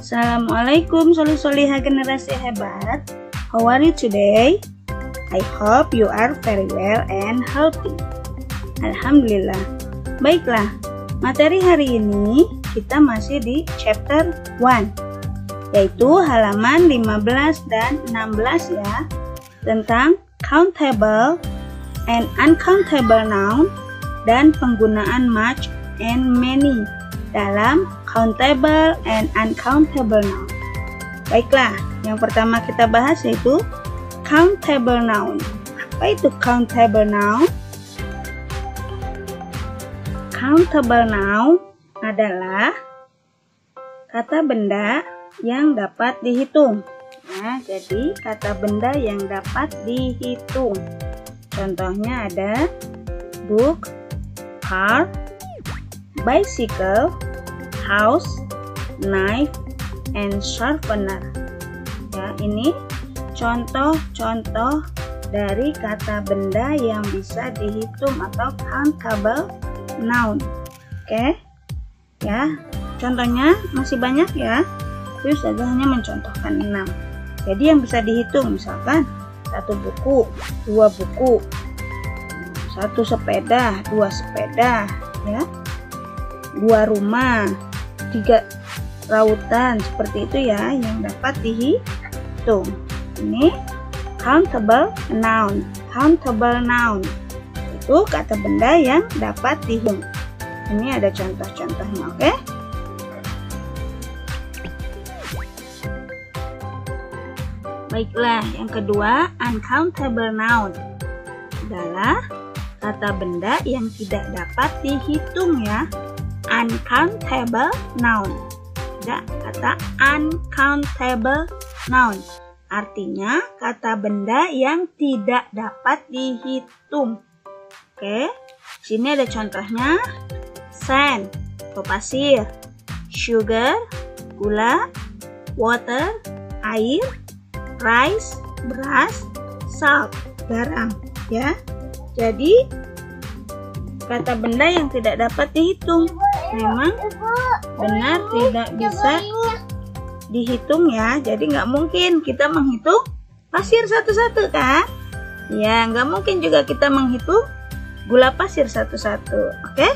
Assalamualaikum soli-soliha generasi hebat. How are you today? I hope you are very well and healthy. Alhamdulillah. Baiklah, materi hari ini kita masih di chapter 1, yaitu halaman 15 dan 16 ya, tentang countable and uncountable noun dan penggunaan much and many dalam countable and uncountable noun. Baiklah, yang pertama kita bahas yaitu countable noun. Apa itu countable noun? Countable noun adalah kata benda yang dapat dihitung. Nah, jadi kata benda yang dapat dihitung. Contohnya ada book, car, bicycle, house, knife, and sharpener. Ya, ini contoh-contoh dari kata benda yang bisa dihitung atau countable noun. Oke, ya, contohnya masih banyak ya. Terus saja hanya mencontohkan 6. Jadi yang bisa dihitung misalkan 1 buku, 2 buku, 1 sepeda, 2 sepeda, ya. 2 rumah, 3 lautan, seperti itu ya yang dapat dihitung. Ini countable noun. Countable noun itu kata benda yang dapat dihitung. Ini ada contoh-contohnya, oke? Baiklah, yang kedua, uncountable noun adalah kata benda yang tidak dapat dihitung ya. Uncountable noun. Ada kata uncountable noun. Artinya kata benda yang tidak dapat dihitung. Oke, sini ada contohnya. Sand atau pasir, sugar gula, water air, rice beras, salt garam ya. Jadi kata benda yang tidak dapat dihitung memang benar tidak bisa dihitung ya. Jadi nggak mungkin kita menghitung pasir satu-satu kan? Ya, nggak mungkin juga kita menghitung gula pasir satu-satu. Oke?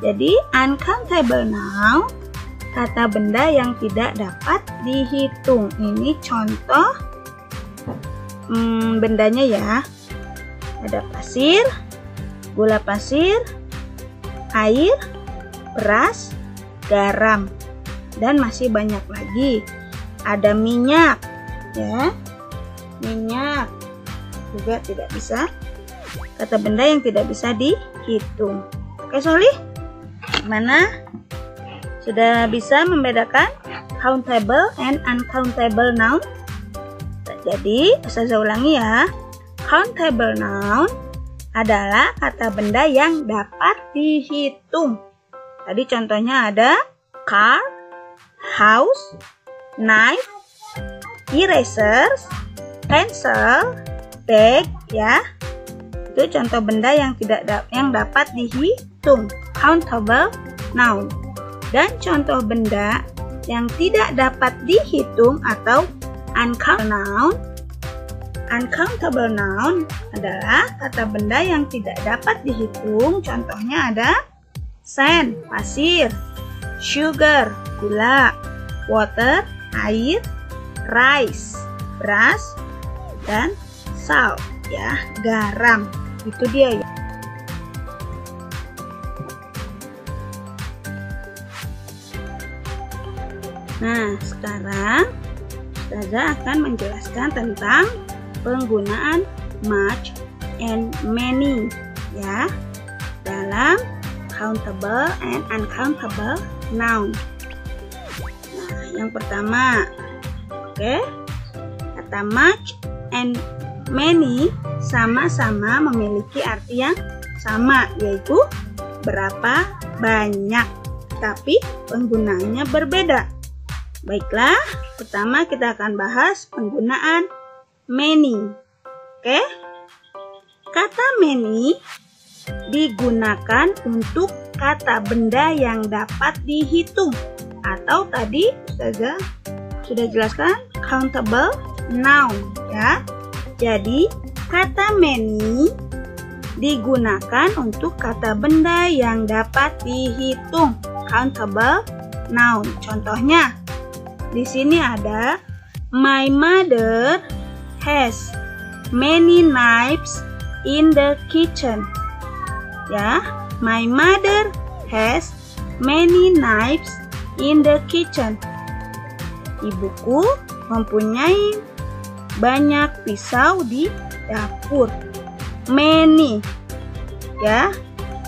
Jadi uncountable noun, kata benda yang tidak dapat dihitung. Ini contoh bendanya ya. Ada pasir, gula pasir, air, beras, garam, dan masih banyak lagi. Ada minyak ya. Minyak juga tidak bisa, kata benda yang tidak bisa dihitung. Oke, Soli? Gimana? Sudah bisa membedakan countable and uncountable noun? Jadi, Ustazah ulangi ya. Countable noun adalah kata benda yang dapat dihitung. Tadi contohnya ada car, house, knife, erasers, pencil, bag ya. Itu contoh benda yang dapat dihitung, countable noun. Dan contoh benda yang tidak dapat dihitung atau uncountable noun. Uncountable noun adalah kata benda yang tidak dapat dihitung. Contohnya ada sand, pasir, sugar, gula, water, air, rice, beras, dan salt, ya, garam. Itu dia ya. Nah, sekarang Ustazah akan menjelaskan tentang penggunaan much and many ya dalam countable and uncountable noun. Nah, yang pertama, oke, kata much and many sama-sama memiliki arti yang sama, yaitu berapa banyak, tapi penggunaannya berbeda. Baiklah, pertama kita akan bahas penggunaan many. Oke, kata many digunakan untuk kata benda yang dapat dihitung atau tadi Ustazah sudah jelaskan countable noun ya. Jadi kata many digunakan untuk kata benda yang dapat dihitung, countable noun. Contohnya di sini ada my mother has many knives in the kitchen. Ya, my mother has many knives in the kitchen. Ibuku mempunyai banyak pisau di dapur. Many, ya,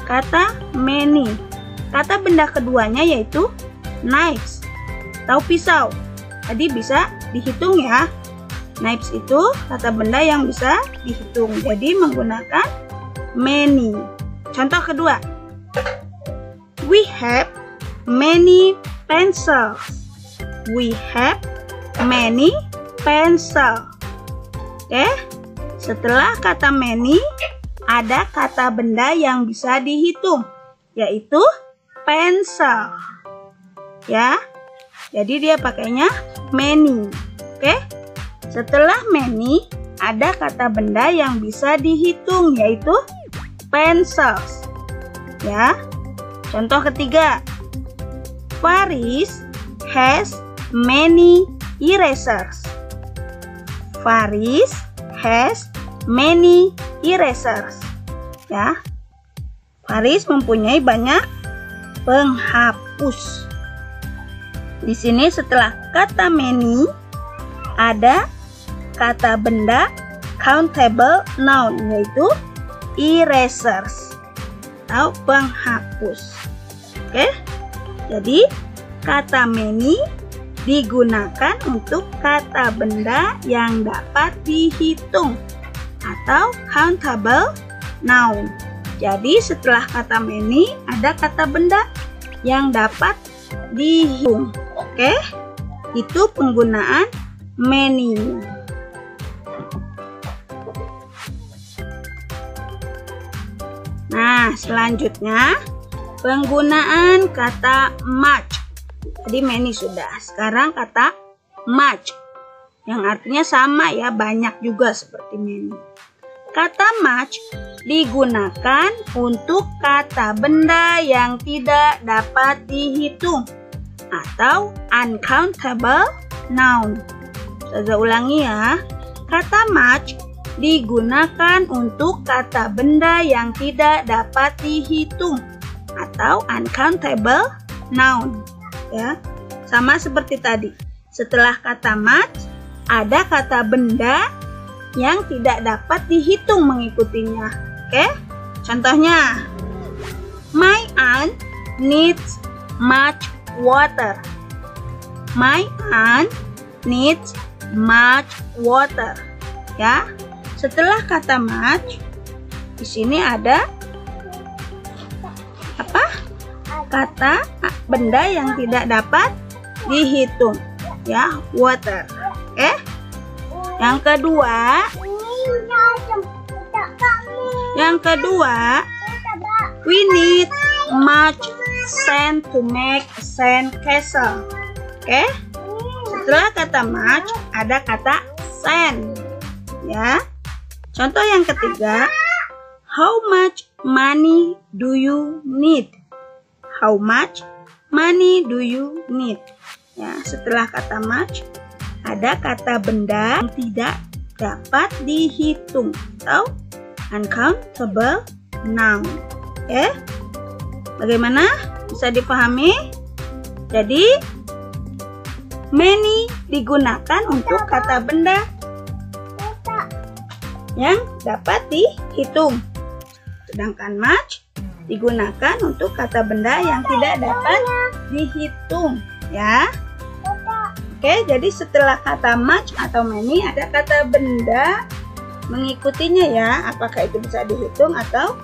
kata many. Kata benda keduanya yaitu knives atau pisau. Tadi bisa dihitung ya. Knives itu kata benda yang bisa dihitung. Jadi menggunakan many. Contoh kedua, we have many pencils. We have many pencils. Oke, setelah kata many ada kata benda yang bisa dihitung, yaitu pencil. Ya, jadi dia pakainya many. Oke, setelah many ada kata benda yang bisa dihitung, yaitu pencils. Ya, contoh ketiga, Faris has many erasers. Faris has many erasers. Ya, Faris mempunyai banyak penghapus. Di sini setelah kata many ada kata benda countable noun, yaitu erasers atau penghapus. Oke, jadi kata many digunakan untuk kata benda yang dapat dihitung atau countable noun. Jadi setelah kata many ada kata benda yang dapat dihitung. Oke, itu penggunaan many. Nah, selanjutnya penggunaan kata much. Tadi many sudah, sekarang kata much yang artinya sama ya, banyak juga seperti many. Kata much digunakan untuk kata benda yang tidak dapat dihitung atau uncountable noun. Saya ulangi ya, kata much digunakan untuk kata benda yang tidak dapat dihitung atau uncountable noun. Ya, sama seperti tadi. Setelah kata much ada kata benda yang tidak dapat dihitung mengikutinya. Oke, contohnya my aunt needs much water. My aunt needs much water. Ya, setelah kata much di sini ada apa? Kata benda yang tidak dapat dihitung, ya, water. Oke, yang kedua we need much sand to make a sand castle. Oke, setelah kata much ada kata sand, ya. Contoh yang ketiga, how much money do you need? How much money do you need? Ya, setelah kata much ada kata benda yang tidak dapat dihitung atau uncountable noun. Oke, bagaimana? Bisa dipahami? Jadi many digunakan untuk kata benda yang dapat dihitung, sedangkan much digunakan untuk kata benda yang tidak dapat dihitung, ya. Oke, jadi setelah kata much atau many ada kata benda mengikutinya ya, apakah itu bisa dihitung atau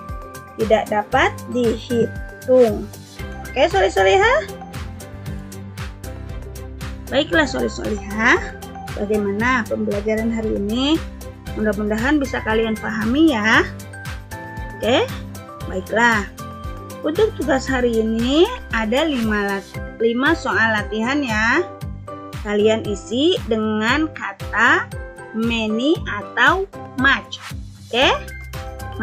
tidak dapat dihitung. Oke, soli-solihah. Baiklah soli-solihah, bagaimana pembelajaran hari ini? Mudah-mudahan bisa kalian pahami ya. Oke, baiklah. Untuk tugas hari ini ada 5 soal latihan ya. Kalian isi dengan kata many atau much. Oke?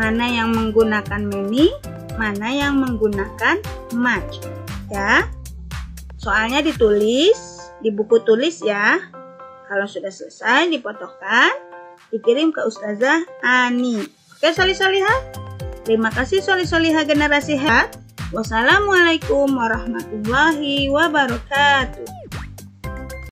Mana yang menggunakan many, mana yang menggunakan much. Ya. Soalnya ditulis di buku tulis ya. Kalau sudah selesai difotokan, dikirim ke Ustazah Ani. Oke, solih-solihah? Terima kasih solih-solihah generasi hebat. Wassalamualaikum warahmatullahi wabarakatuh.